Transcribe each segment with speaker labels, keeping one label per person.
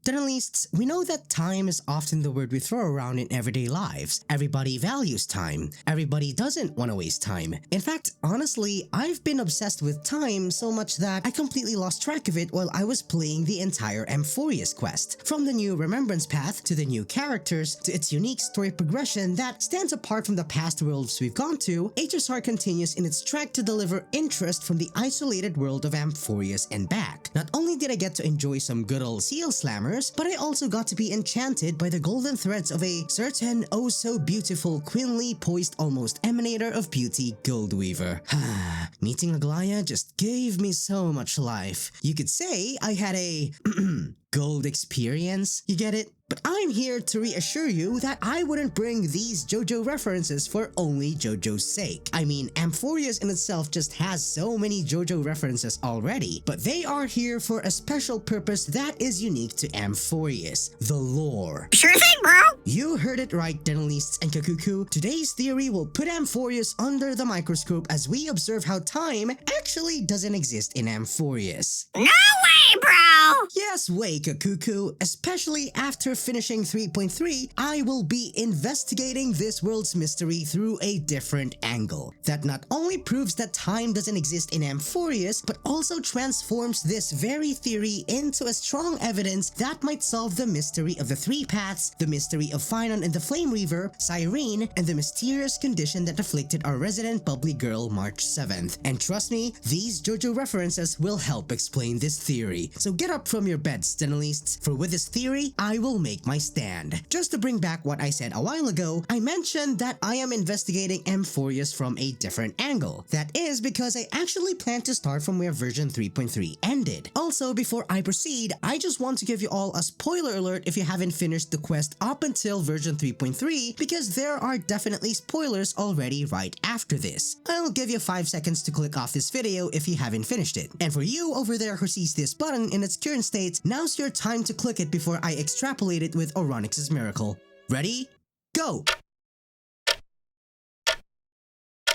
Speaker 1: Journalists, we know that time is often the word we throw around in everyday lives. Everybody values time. Everybody doesn't want to waste time. In fact, honestly, I've been obsessed with time so much that I completely lost track of it while I was playing the entire Amphoreus quest. From the new Remembrance path to the new characters to its unique story progression that stands apart from the past worlds we've gone to, HSR continues in its track to deliver interest from the isolated world of Amphoreus and back. Not only did I get to enjoy some good old seal slammers, but I also got to be enchanted by the golden threads of a certain oh so beautiful queenly poised almost emanator of beauty Goldweaver. Meeting Aglaea just gave me so much life. You could say I had a gold experience, you get it? But I'm here to reassure you that I wouldn't bring these JoJo references for only JoJo's sake. I mean, Amphoreus in itself just has so many JoJo references already, but they are here for a special purpose that is unique to Amphoreus, the lore.
Speaker 2: Sure thing, bro!
Speaker 1: You heard it right, Denalists and Kakuku. Today's theory will put Amphoreus under the microscope as we observe how time actually doesn't exist in Amphoreus.
Speaker 2: No way, bro!
Speaker 1: Yes way, Kakuku. Especially after finishing 3.3, I will be investigating this world's mystery through a different angle. That not only proves that time doesn't exist in Amphoreus, but also transforms this very theory into a strong evidence that might solve the mystery of the three paths, the mystery of Phainon and the Flame Reaver, Cyrene, and the mysterious condition that afflicted our resident bubbly girl March 7th. And trust me, these JoJo references will help explain this theory. So get up from your beds, Denalists, for with this theory, I will make my stand. Just to bring back what I said a while ago, I mentioned that I am investigating Amphoreus from a different angle. That is because I actually plan to start from where version 3.3 ended. Also, before I proceed, I just want to give you all a spoiler alert if you haven't finished the quest up until version 3.3, because there are definitely spoilers already right after this. I'll give you 5 seconds to click off this video if you haven't finished it. And for you over there who sees this button in its current state, now's your time to click it before I extrapolate it with Oronix's miracle. Ready? Go!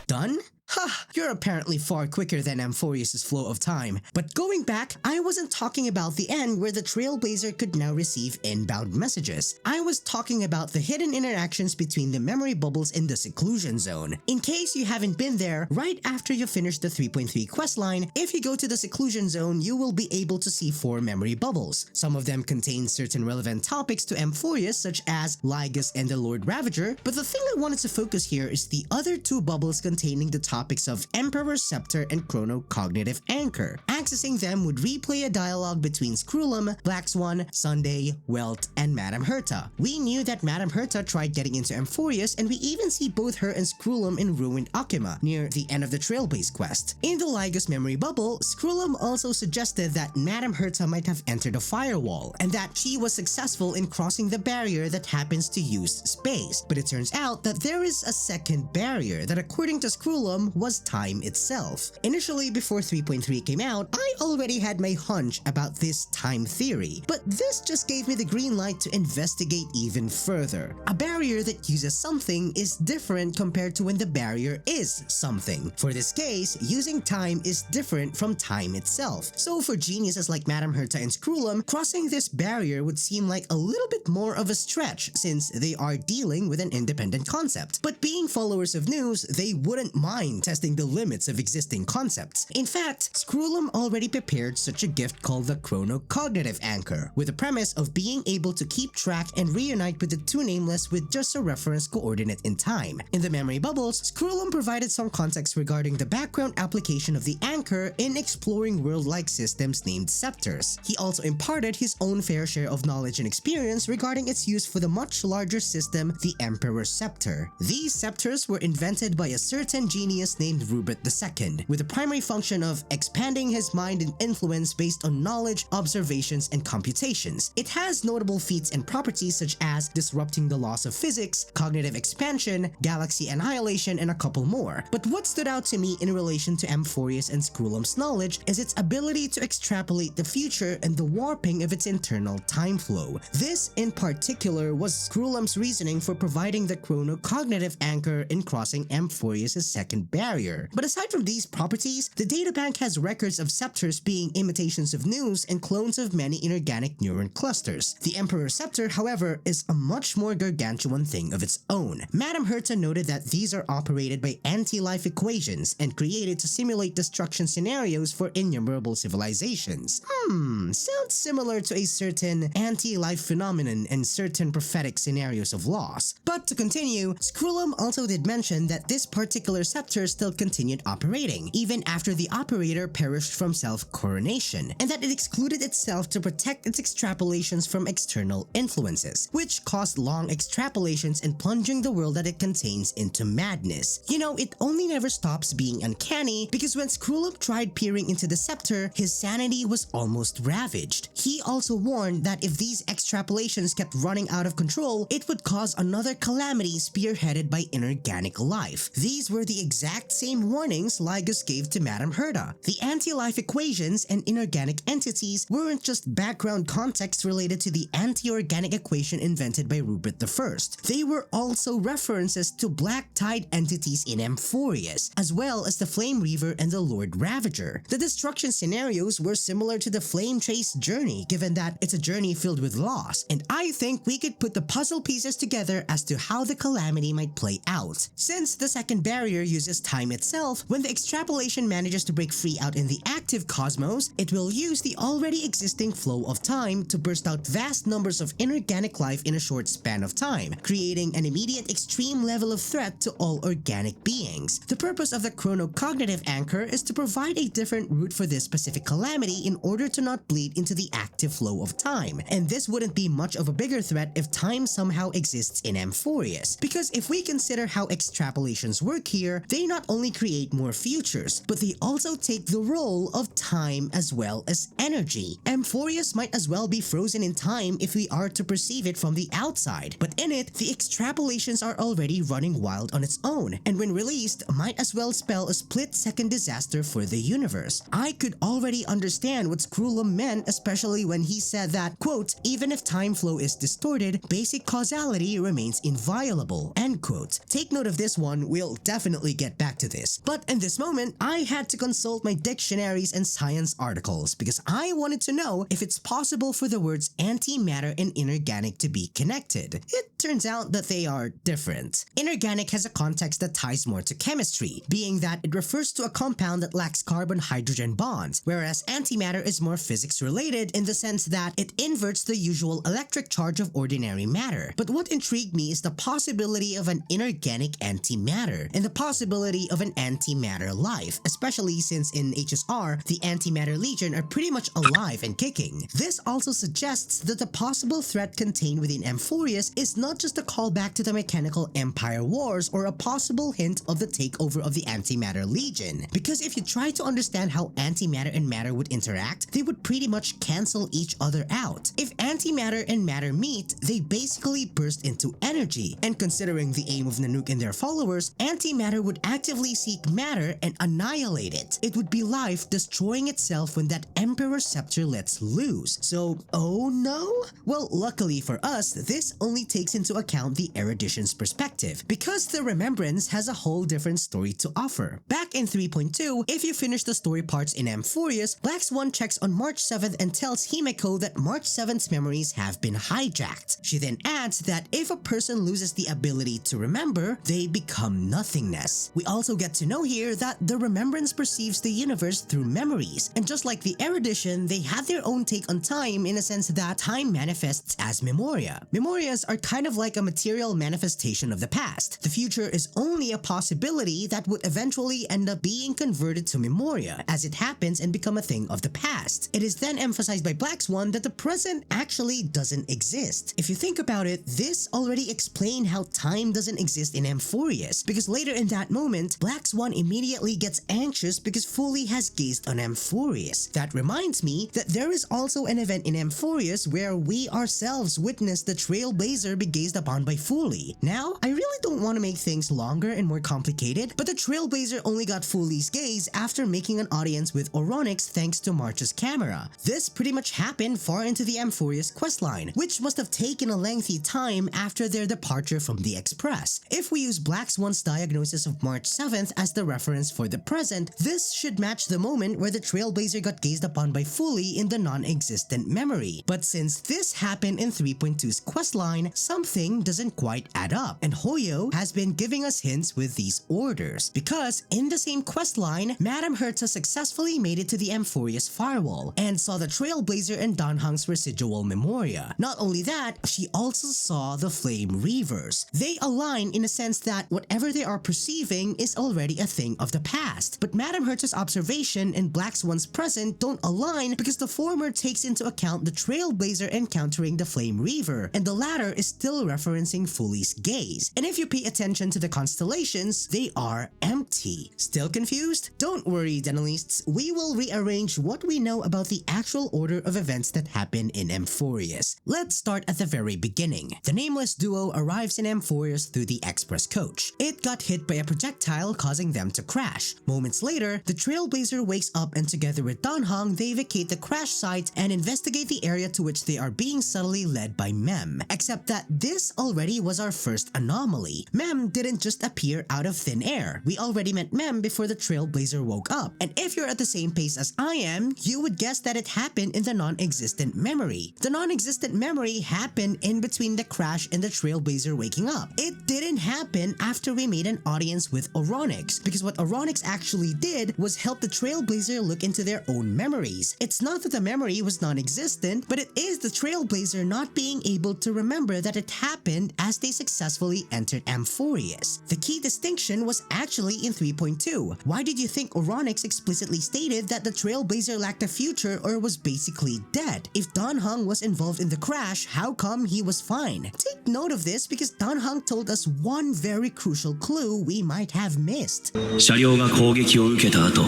Speaker 1: Done? Ha! You're apparently far quicker than Amphoreus' flow of time. But going back, I wasn't talking about the end where the Trailblazer could now receive inbound messages. I was talking about the hidden interactions between the memory bubbles in the Seclusion zone. In case you haven't been there, right after you finish the 3.3 questline, if you go to the Seclusion zone, you will be able to see 4 memory bubbles. Some of them contain certain relevant topics to Amphoreus such as Lygus and the Lord Ravager, but the thing I wanted to focus here is the other 2 bubbles containing the topics of Emperor's Scepter and Chronocognitive Anchor. Accessing them would replay a dialogue between Scrulum, Black Swan, Sunday, Welt, and Madame Herta. We knew that Madame Herta tried getting into Amphoreus, and we even see both her and Scrulum in ruined Akima near the end of the Trailblaze quest. In the Lygus memory bubble, Scrulum also suggested that Madame Herta might have entered a firewall, and that she was successful in crossing the barrier that happens to use space. But it turns out that there is a second barrier that, according to Scrulum, was time itself. Initially, before 3.3 came out, I already had my hunch about this time theory, but this just gave me the green light to investigate even further. A barrier that uses something is different compared to when the barrier is something. For this case, using time is different from time itself. So for geniuses like Madame Herta and Scrulum, crossing this barrier would seem like a little bit more of a stretch since they are dealing with an independent concept. But being followers of news, they wouldn't mind testing the limits of existing concepts. In fact, Scrulum already prepared such a gift called the Chronocognitive Anchor, with the premise of being able to keep track and reunite with the 2 nameless with just a reference coordinate in time. In the memory bubbles, Scrulum provided some context regarding the background application of the anchor in exploring world-like systems named Scepters. He also imparted his own fair share of knowledge and experience regarding its use for the much larger system, the Emperor's Scepter. These Scepters were invented by a certain genius named Rubert II, with the primary function of expanding his mind and influence based on knowledge, observations, and computations. It has notable feats and properties such as disrupting the laws of physics, cognitive expansion, galaxy annihilation, and a couple more. But what stood out to me in relation to Amphoreus and Scrulum's knowledge is its ability to extrapolate the future and the warping of its internal time flow. This, in particular, was Scrulum's reasoning for providing the Chronocognitive Anchor in crossing Amphoreus' second barrier. barrier. But aside from these properties, the databank has records of Scepters being imitations of Nous and clones of many inorganic neuron clusters. The Emperor Scepter, however, is a much more gargantuan thing of its own. Madame Herta noted that these are operated by anti-life equations and created to simulate destruction scenarios for innumerable civilizations. Sounds similar to a certain anti-life phenomenon and certain prophetic scenarios of loss. But to continue, Scrollum also did mention that this particular scepter still continued operating, even after the operator perished from self-coronation, and that it excluded itself to protect its extrapolations from external influences, which caused long extrapolations and plunging the world that it contains into madness. You know, it only never stops being uncanny, because when Scrollum tried peering into the scepter, his sanity was almost ravaged. He also warned that if these extrapolations kept running out of control, it would cause another calamity spearheaded by inorganic life. These were the exact same warnings Lygus gave to Madame Herta. The anti-life equations and inorganic entities weren't just background context related to the anti-organic equation invented by Rupert I. They were also references to black tide entities in Amphoreus, as well as the Flame Reaver and the Lord Ravager. The destruction scenarios were similar to the Flame Trace journey, given that it's a journey filled with loss, and I think we could put the puzzle pieces together as to how the calamity might play out. Since the second barrier uses time itself, when the extrapolation manages to break free out in the active cosmos, it will use the already existing flow of time to burst out vast numbers of inorganic life in a short span of time, creating an immediate extreme level of threat to all organic beings. The purpose of the chronocognitive anchor is to provide a different route for this specific calamity in order to not bleed into the active flow of time, and this wouldn't be much of a bigger threat if time somehow exists in Amphoreus, because if we consider how extrapolations work here, they not only create more futures, but they also take the role of time as well as energy. Amphoreus might as well be frozen in time if we are to perceive it from the outside, but in it, the extrapolations are already running wild on its own, and when released, might as well spell a split-second disaster for the universe. I could already understand what Scrollum meant, especially when he said that, quote, even if time flow is distorted, basic causality remains inviolable, end quote. Take note of this one, we'll definitely get back to this. But in this moment, I had to consult my dictionaries and science articles because I wanted to know if it's possible for the words antimatter and inorganic to be connected. It turns out that they are different. Inorganic has a context that ties more to chemistry, being that it refers to a compound that lacks carbon-hydrogen bonds, whereas antimatter is more physics-related in the sense that it inverts the usual electric charge of ordinary matter. But what intrigued me is the possibility of an inorganic antimatter, and the possibility of an antimatter life, especially since in HSR, the Antimatter Legion are pretty much alive and kicking. This also suggests that the possible threat contained within Amphoreus is not just a callback to the Mechanical Empire Wars or a possible hint of the takeover of the Antimatter Legion, because if you try to understand how antimatter and matter would interact, they would pretty much cancel each other out. If antimatter and matter meet, they basically burst into energy, and considering the aim of Nanook and their followers, antimatter would actively seek matter and annihilate it. It would be life destroying itself when that Emperor Scepter lets loose. So, oh no? Well, luckily for us, this only takes into account the erudition's perspective, because the Remembrance has a whole different story to offer. Back in 3.2, if you finish the story parts in Amphoreus, Black Swan checks on March 7th and tells Himeko that March 7th's memories have been hijacked. She then adds that if a person loses the ability to remember, they become nothingness. We also get to know here that the Remembrance perceives the universe through memories, and just like the erudition, they have their own take on time in a sense that time manifests as Memoria. Memorias are kind of like a material manifestation of the past. The future is only a possibility that would eventually end up being converted to Memoria as it happens and become a thing of the past. It is then emphasized by Black Swan that the present actually doesn't exist. If you think about it, this already explained how time doesn't exist in Amphoreus, because later in that moment, Black Swan immediately gets anxious because Foley has gazed on Amphoreus. That reminds me that there is also an event in Amphoreus where we ourselves witnessed the Trailblazer begin gazed upon by Fuli. Now, I really don't want to make things longer and more complicated, but the Trailblazer only got Fuli's gaze after making an audience with Oronyx thanks to March's camera. This pretty much happened far into the Amphoreus questline, which must have taken a lengthy time after their departure from the Express. If we use Black Swan's diagnosis of March 7th as the reference for the present, this should match the moment where the Trailblazer got gazed upon by Fuli in the Non-Existent memory. But since this happened in 3.2's questline, something doesn't quite add up, and Hoyo has been giving us hints with these orders. Because in the same questline, Madame Herta successfully made it to the Amphoreus firewall and saw the Trailblazer and Danhang's residual Memoria. Not only that, she also saw the Flame Reavers. They align in a sense that whatever they are perceiving is already a thing of the past. But Madame Herta's observation and Black Swan's present don't align because the former takes into account the Trailblazer encountering the Flame Reaver, and the latter is still referencing Fuli's gaze. And if you pay attention to the constellations, they are empty. Still confused? Don't worry, Denalists, we will rearrange what we know about the actual order of events that happen in Amphoreus. Let's start at the very beginning. The nameless duo arrives in Amphoreus through the express coach. It got hit by a projectile causing them to crash. Moments later, the Trailblazer wakes up and together with Danhang, they vacate the crash site and investigate the area to which they are being subtly led by Mem. Except that this already was our first anomaly. Mem didn't just appear out of thin air. We already met Mem before the Trailblazer woke up. And if you're at the same pace as I am, you would guess that it happened in the Non-Existent memory. The Non-Existent memory happened in between the crash and the Trailblazer waking up. It didn't happen after we made an audience with Oronyx, because what Oronyx actually did was help the Trailblazer look into their own memories. It's not that the memory was non-existent, but it is the Trailblazer not being able to remember that it happened as they successfully entered Amphoreus. The key distinction was actually in 3.2. Why did you think Oronyx explicitly stated that the Trailblazer lacked a future or was basically dead? If Danhang was involved in the crash, how come he was fine? Take note of this because Danhang told us one very crucial clue we might have missed.
Speaker 3: 車両が攻撃を受けた後、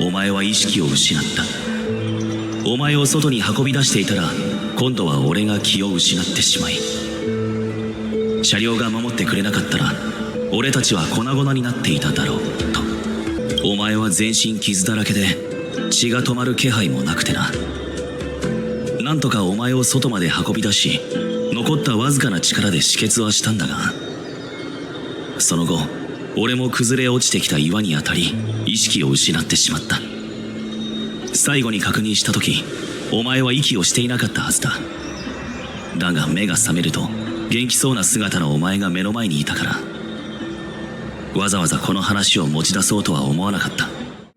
Speaker 3: お前は意識を失った。お前を外に運び出していたら、今度は俺が気を失ってしまい。車両が守ってくれなかったら、俺たちは粉々になっていただろうと。お前は全身傷だらけで、血が止まる気配もなくてな。なんとかお前を外まで運び出し、残ったわずかな力で止血はしたんだが、その後俺も崩れ落ちてきた岩に当たり意識を失ってしまった。最後に確認した時、お前は息をしていなかったはずだ。だが目が覚めると元気そうな姿のお前が目の前にいたから、わざわざこの話を持ち出そうとは思わなかった。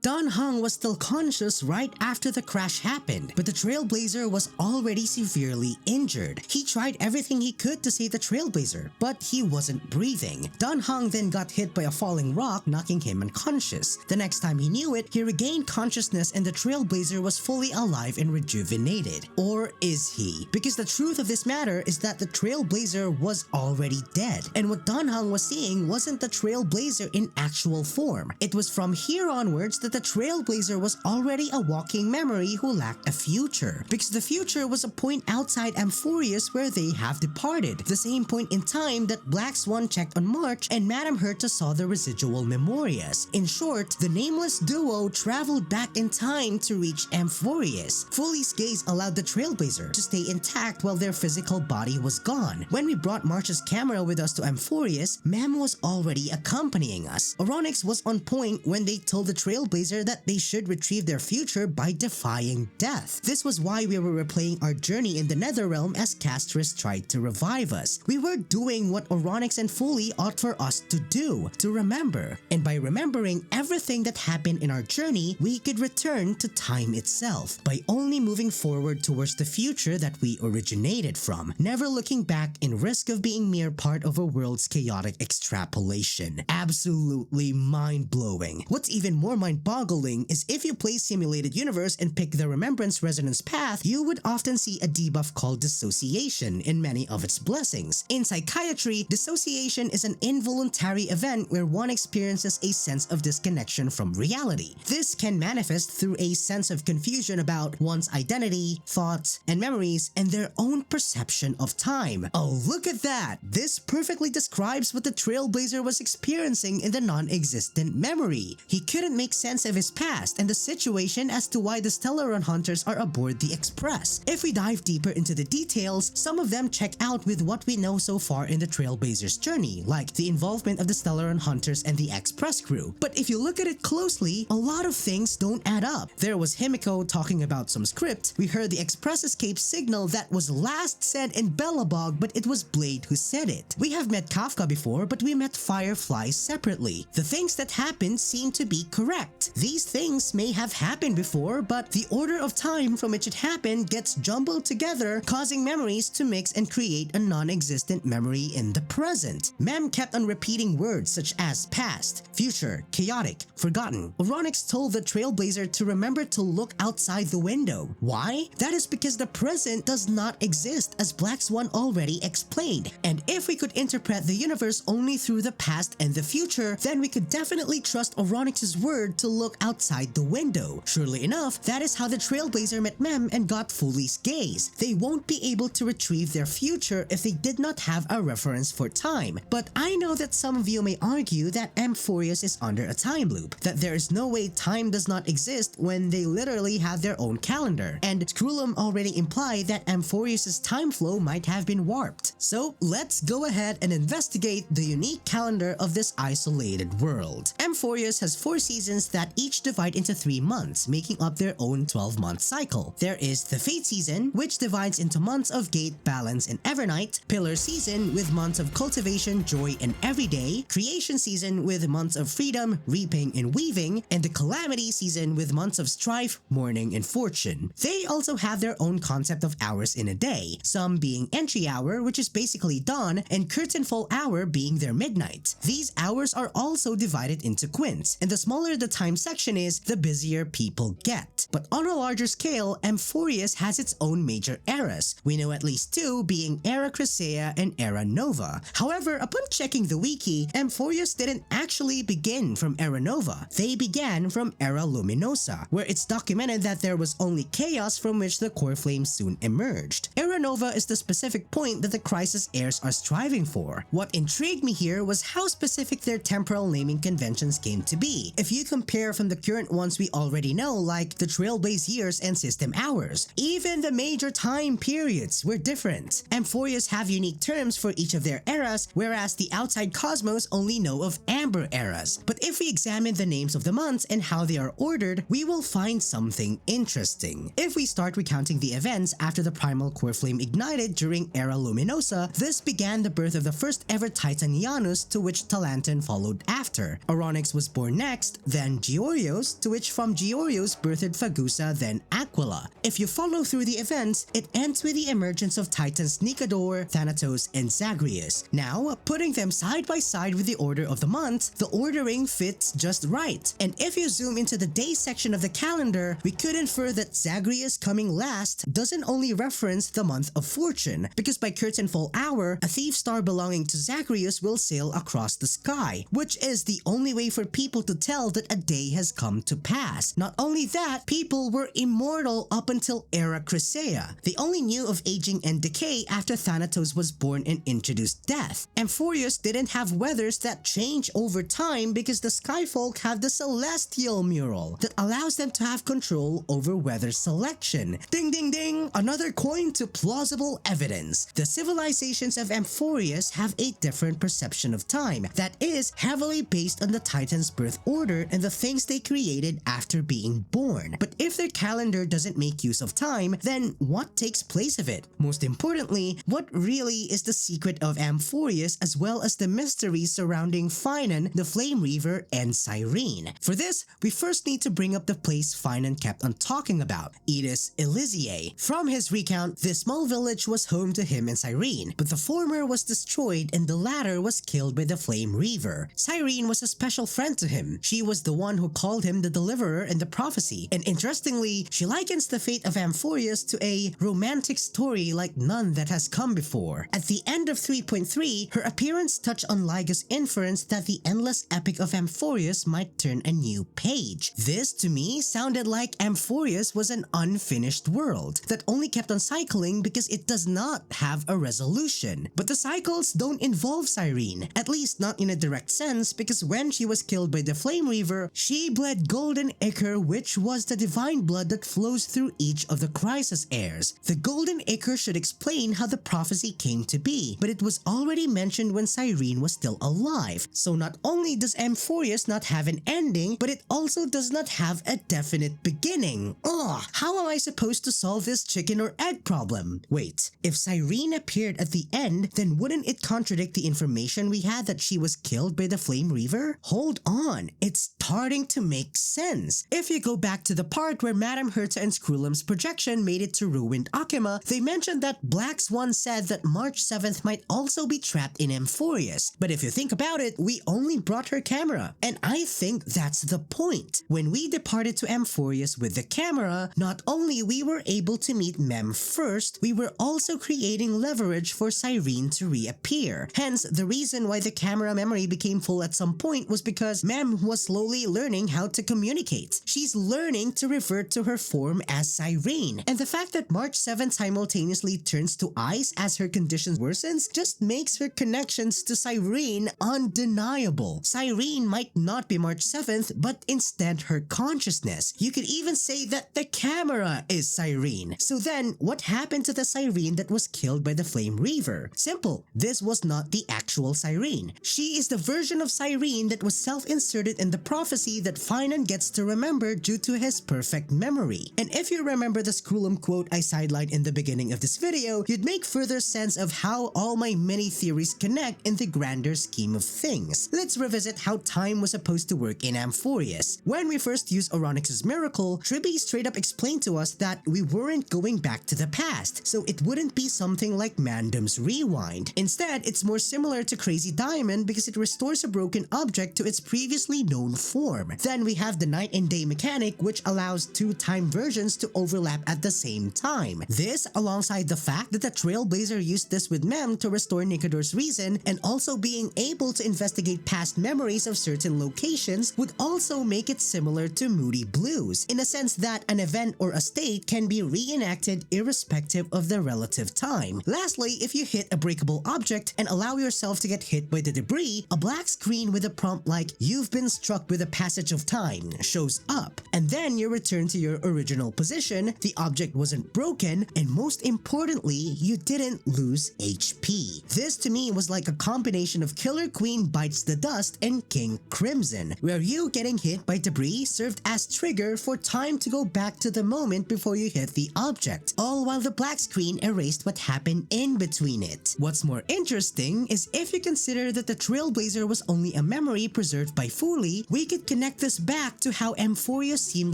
Speaker 1: Danhang was still conscious right after the crash happened, but the Trailblazer was already severely injured. He tried everything he could to save the Trailblazer, but he wasn't breathing. Danhang then got hit by a falling rock, knocking him unconscious. The next time he knew it, he regained consciousness and the Trailblazer was fully alive and rejuvenated. Or is he? Because the truth of this matter is that the Trailblazer was already dead, and what Danhang was seeing wasn't the Trailblazer in actual form. It was from here onwards that the Trailblazer was already a walking memory who lacked a future, because the future was a point outside Amphoreus where they have departed, the same point in time that Black Swan checked on March and Madame Herta saw the residual Memorias. In short, the nameless duo traveled back in time to reach Amphoreus. Fuli's gaze allowed the Trailblazer to stay intact while their physical body was gone. When we brought March's camera with us to Amphoreus, Mem was already accompanying us. Oronyx was on point when they told the Trailblazer that they should retrieve their future by defying death. This was why we were replaying our journey in the Netherrealm as castorice tried to revive us. We were doing what Oronyx and Fuli ought for us to do, to remember. And by remembering everything that happened in our journey, we could return to time itself by only moving forward towards the future that we originated from, never looking back in risk of being mere part of a world's chaotic extrapolation. Absolutely mind-blowing. What's even more mind-boggling mind-boggling is if you play Simulated Universe and pick the Remembrance Resonance path, you would often see a debuff called Dissociation in many of its blessings. In psychiatry, dissociation is an involuntary event where one experiences a sense of disconnection from reality. This can manifest through a sense of confusion about one's identity, thoughts, and memories, and their own perception of time. Oh, look at that! This perfectly describes what the Trailblazer was experiencing in the Non-Existent memory. He couldn't make sense of his past and the situation as to why the Stellaron hunters are aboard the Express. If we dive deeper into the details, some of them check out with what we know so far in the Trailblazer's journey, like the involvement of the Stellaron hunters and the Express crew. But if you look at it closely, a lot of things don't add up. There was Himiko talking about some script, we heard the Express escape signal that was last said in Belobog, but it was Blade who said it. We have met Kafka before, but we met Firefly separately. The things that happened seem to be correct. These things may have happened before, but the order of time from which it happened gets jumbled together, causing memories to mix and create a non-existent memory in the present. Mem kept on repeating words such as past, future, chaotic, forgotten. Oronix told the Trailblazer to remember to look outside the window. Why? That is because the present does not exist, as Black Swan already explained. And if we could interpret the universe only through the past and the future, then we could definitely trust Oronix's word to look outside the window. Surely enough, that is how the Trailblazer met Mem and got Fuli's gaze. They won't be able to retrieve their future if they did not have a reference for time. But I know that some of you may argue that Amphoreus is under a time loop, that there is no way time does not exist when they literally have their own calendar. And Skrulum already implied that Amphoreus' time flow might have been warped. So let's go ahead and investigate the unique calendar of this isolated world. Amphoreus has 4 seasons that each divide into 3 months, making up their own 12-month cycle. There is the Fate season, which divides into months of Gate, Balance, and Evernight, Pillar season with months of Cultivation, Joy, and Everyday, Creation season with months of Freedom, Reaping, and Weaving, and the Calamity season with months of Strife, Mourning, and Fortune. They also have their own concept of hours in a day, some being Entry Hour, which is basically dawn, and Curtainfall Hour being their midnight. These hours are also divided into quints, and the smaller the time section is, the busier people get. But on a larger scale, Amphoreus has its own major eras. We know at least 2, being Era Chrysea and Era Nova. However, upon checking the wiki, Amphoreus didn't actually begin from Era Nova. They began from Era Luminosa, where it's documented that there was only chaos from which the core flame soon emerged. Era Nova is the specific point that the Chrysos heirs are striving for. What intrigued me here was how specific their temporal naming conventions came to be. If you compare from the current ones we already know, like the Trailblaze years and system hours, even the major time periods were different. Amphoreus have unique terms for each of their eras, whereas the outside cosmos only know of amber eras. But if we examine the names of the months and how they are ordered, we will find something interesting. If we start recounting the events after the primal core flame ignited during Era Luminosa, this began the birth of the first ever Titan Janus, to which Talanton followed after. Oronix was born next, then Georios, to which from Georios birthed Phagusa, then Aquila. If you follow through the events, it ends with the emergence of Titans Nicador, Thanatos, and Zagreus. Now, putting them side by side with the order of the months, the ordering fits just right. And if you zoom into the day section of the calendar, we could infer that Zagreus coming last doesn't only reference the month of fortune, because by Curtainfall Hour, a thief star belonging to Zagreus will sail across the sky, which is the only way for people to tell that a day has come to pass. Not only that, people were immortal up until Era Chrysea. They only knew of aging and decay after Thanatos was born and introduced death. Amphoreus didn't have weathers that change over time because the Skyfolk have the Celestial Mural that allows them to have control over weather selection. Ding ding ding! Another coin to plausible evidence. The civilizations of Amphoreus have a different perception of time that is heavily based on the Titan's birth order and the things they created after being born. But if their calendar doesn't make use of time, then what takes place of it? Most importantly, what really is the secret of Amphoreus, as well as the mysteries surrounding Phainon, the Flame Reaver, and Cyrene? For this, we first need to bring up the place Phainon kept on talking about, Aedes, Elysiae. From his recount, this small village was home to him and Cyrene, but the former was destroyed and the latter was killed by the Flame Reaver. Cyrene was a special friend to him. She was the one who called him the deliverer in the prophecy. And interestingly, she likens the fate of Amphoreus to a romantic story like none that has come before. At the end of 3.3, her appearance touched on Lygus' inference that the endless epic of Amphoreus might turn a new page. This, to me, sounded like Amphoreus was an unfinished world that only kept on cycling because it does not have a resolution. But the cycles don't involve Cyrene, at least not in a direct sense, because when she was killed by the Flame Reaver, she bled golden ichor, which was the divine blood that flows through each of the chrysos heirs. The golden ichor should explain how the prophecy came to be, but it was already mentioned when Cyrene was still alive. So not only does Amphoreus not have an ending, but it also does not have a definite beginning. Ugh, how am I supposed to solve this chicken or egg problem? Wait, if Cyrene appeared at the end, then wouldn't it contradict the information we had that she was killed by the Flame Reaver? Hold on, it's starting to make sense. If you go back to the part where Madame Herta and Scrulum's projection made it to ruined Akima, they mentioned that Black Swan said that March 7th might also be trapped in Amphoreus. But if you think about it, we only brought her camera. And I think that's the point. When we departed to Amphoreus with the camera, not only we were able to meet Mem first, we were also creating leverage for Cyrene to reappear. Hence, the reason why the camera memory became full at some point was because Mem was slowly learning how to communicate. She's learning to revert to her form as Cyrene. And the fact that March 7th simultaneously turns to ice as her condition worsens just makes her connections to Cyrene undeniable. Cyrene might not be March 7th, but instead her consciousness. You could even say that the camera is Cyrene. So then, what happened to the Cyrene that was killed by the Flame Reaver? Simple, this was not the actual Cyrene. She is the version of Cyrene that was self-inserted in the prophecy that Phainon gets to remember due to his perfect memory. And if you remember the Scrulum quote I sidelined in the beginning of this video, you'd make further sense of how all my many theories connect in the grander scheme of things. Let's revisit how time was supposed to work in Amphoreus. When we first used Oronyx's miracle, Tribbie straight up explained to us that we weren't going back to the past, so it wouldn't be something like Mandom's Rewind. Instead, it's more similar to Crazy Diamond because it restores a broken object to its previously known form. Then we have the night and day mechanic, which allows two time versions to overlap at the same time. This, alongside the fact that the Trailblazer used this with Mem to restore Nicodor's reason and also being able to investigate past memories of certain locations, would also make it similar to Moody Blues, in a sense that an event or a state can be reenacted irrespective of the relative time. Lastly, if you hit a breakable object and allow yourself to get hit by the debris, a black screen with a prompt like "You've been struck with a passage of time" shows up, and then you return to your original position, the object wasn't broken, and most importantly, you didn't lose HP. This to me was like a combination of Killer Queen Bites the Dust and King Crimson, where you getting hit by debris served as trigger for time to go back to the moment before you hit the object, all while the black screen erased what happened in between it. What's more interesting is if you consider that the Trailblazer was only a memory preserved by Fuli, we could connect this back to how Amphoreus seemed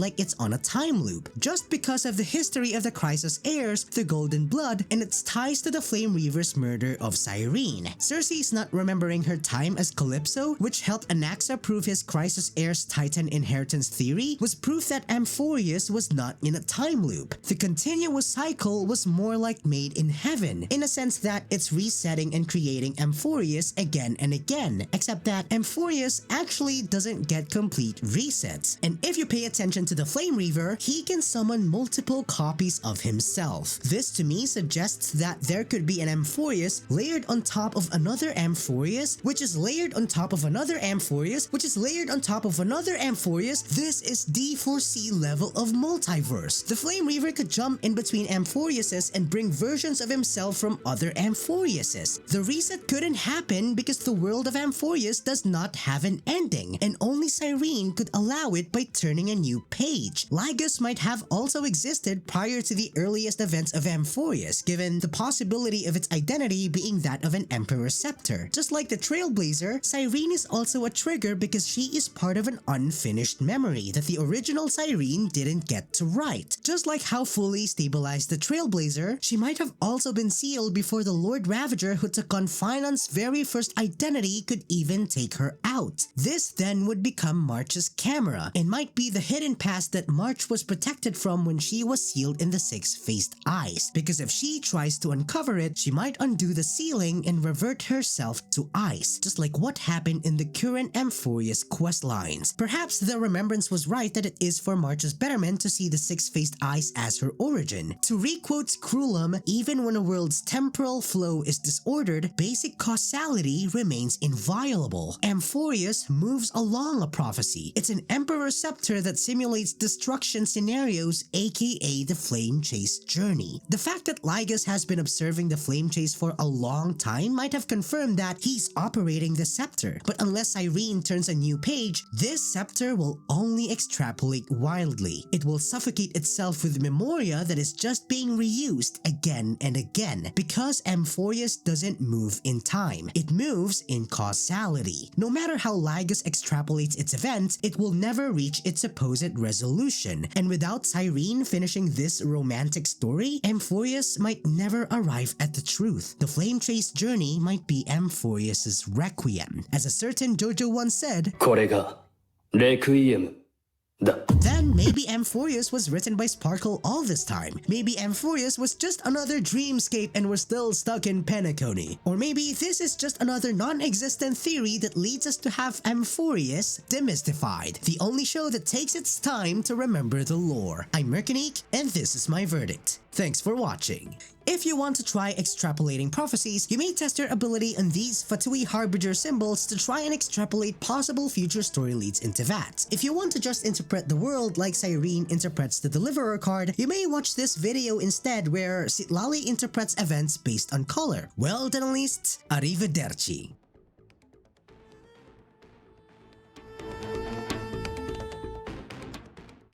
Speaker 1: like it's on a time loop, just because of the history of the Chrysos heirs, the Golden Blood, and its ties to the Flame Reaver's murder of Cyrene. Cersei's not remembering her time as Calypso, which helped Anaxa prove his Chrysos heirs Titan inheritance theory, was proof that Amphoreus was not in a time loop. The continuous cycle was more like made in heaven, in a sense that it's resetting and creating Amphoreus again and again, except that Amphoreus actually doesn't get complete resets. And if you pay attention to the Flame Reaver, he can summon multiple copies of himself. This to me suggests that there could be an Amphoreus layered on top of another Amphoreus, which is layered on top of another Amphoreus, which is layered on top of another Amphoreus. This is D4C level of multiverse. The Flame Reaver could jump in between Amphoreuses and bring versions of himself from other Amphoreuses. The reset couldn't happen because the world of Amphoreus does not have an ending, and only Cyrene could allow it by turning a new page. Lygus might have also existed prior to the earliest events of Amphoreus, given the possibility of its identity being that of an Emperor Scepter. Just like the Trailblazer, Cyrene is also a trigger because she is part of an unfinished memory that the original Cyrene didn't get to write. Just like how Fully stabilized the Trailblazer, she might have also been sealed before the Lord Ravager who took on Phainon's very first identity could even take her out. This then would become March's camera and might be the hidden past that March was protected from when she was sealed in the six-faced eyes. Because if she tries to uncover it, she might undo the sealing and revert herself to ice, just like what happened in the current Amphoreus questlines. Perhaps the Remembrance was right that it is for March's betterment to see the six-faced eyes as her origin. To requote Crullum, even when a world's temporal flow is disordered, basic causality remains inviolable. Amphoreus moves along a prophecy. It's an Emperor Scepter that simulates destruction scenarios, aka the Flame Chase journey. The fact that Lygus has been observing the Flame Chase for a long time might have confirmed that he's operating the scepter, but unless Cyrene turns a new page, this scepter will only extrapolate wildly. It will suffocate itself with Memoria that is just being reused again and again, because Amphoreus doesn't move in time. It moves in causality. No matter how Lygus extrapolates its events, it will never reach its supposed resolution, and without Cyrene finishing this romantic story, Amphoreus might never arrive at the truth. The Flame Chase journey might be Amphoreus's requiem. As a certain JoJo once said,
Speaker 4: これがレクイエムだ。
Speaker 1: Then maybe Amphoreus was written by Sparkle all this time. Maybe Amphoreus was just another dreamscape and we're still stuck in Penacony. Or maybe this is just another non-existent theory that leads us to have Amphoreus demystified. The only show that takes its time to remember the lore. I'm Mercanique, and this is my verdict. Thanks for watching. If you want to try extrapolating prophecies, you may test your ability on these Fatui Harbinger symbols to try and extrapolate possible future story leads into that. If you want to just interpret the world like Cyrene interprets the Deliverer card, you may watch this video instead where Sitlali interprets events based on color. Well then, at least, arrivederci.